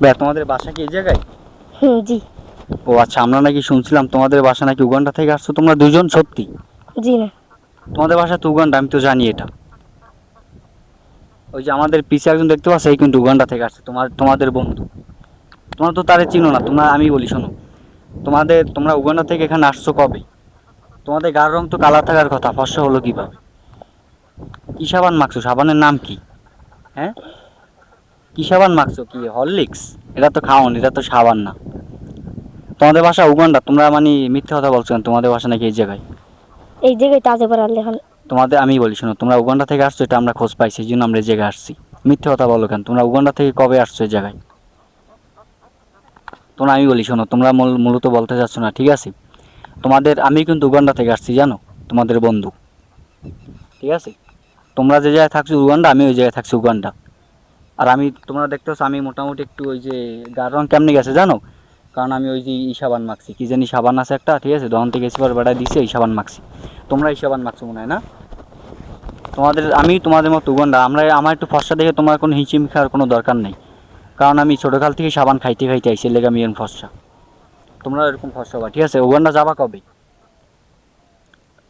ভাই তোমাদের বাসা কি এই জায়গায়? জি। ও আচ্ছা, আমরা নাকি শুনছিলাম তোমাদের বাসা নাকি উগান্ডা থেকে আসছো তোমরা দুজন, সত্যি? জি না। তোমাদের বাসা তো উগান্ডা, আমি তো জানি এটা। ওই যে আমাদের পিছে একজন দেখতে পাচ্ছ, এই কিন্তু উগান্ডা থেকে আসছে, তোমাদের বন্ধু। তোমরা তো তারে চিনো না। তোমরা, আমি বলি শোনো, তোমরা উগান্ডা থেকে এখানে আসছো কবে? তোমাদের গায়ের রং তো কালা থাকার কথা, ফর্সা হলো কিভাবে? কি সাবান মাখছো? সাবানের নাম কি? হ্যাঁ, কি সাবান মাখছো? কি হরলিক্স? এটা তো খাওন, এটা তো সাবান না। তোমাদের বাসা উগান্ডা, তোমরা মানে মিথ্যে কথা বলছো কেন? তোমাদের বাসা নাকি এই জায়গায়? এই জায়গায় তাজে পাড়ার লেখান। তোমাদের, আমি বলি শোনো, তোমরা উগান্ডা থেকে আসছো এটা আমরা খোঁজ পাইছি, এই জন্য আমরা এই জায়গায় আসছি। মিথ্যে কথা বলো কেন? তোমরা উগান্ডা থেকে কবে আসছো এই জায়গায়? তোমরা, আমি বলি শোনো, তোমরা মূলত বলতে চাচ্ছ না, ঠিক আছে? আমি কিন্তু উগান্ডা থেকে আসছি, জানো? তোমাদের বন্ধু, ঠিক আছে? তোমরা যে জায়গায় থাকছো উগান্ডা, আমি ওই জায়গায় থাকছি উগান্ডা। আর তোমরা দেখতে পাচ্ছ আমি মোটামুটি একটু ওই যে গার রং কেমনে গেছে জানো? কারণ আমি ওই যে সাবান মাখছি, কি জানি সাবান আছে একটা, ঠিক আছে? দহন থেকে এসে বেড়ায় দিছে, এই সাবান মাখছি। তোমরা এই সাবান মাখছো মনে হয় না? আমি তোমাদের মতো উগান্ডা, আমার একটু ফর্সা দেখে তোমার কোনো হিচিমি খাওয়ার কোনো দরকার নেই। কারণ আমি ছোটোকাল থেকে সাবান খাইতে খাইতে আইসি, লেগে আমি এরকম ফর্সা। তোমরা এরকম ফর্সা হবা, ঠিক আছে? উগান্ডা যাবা কবে?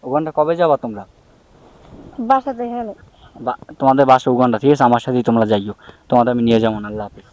উগান্ডা কবে যাবা তোমরা? বাসাতে এখানে। তোমাদের বাসা উগান্ডা, ঠিক আছে? আমার সাথেই তোমরা যাইও, তোমাদের আমি নিয়ে যাবো না। আল্লাহ হাফিজ।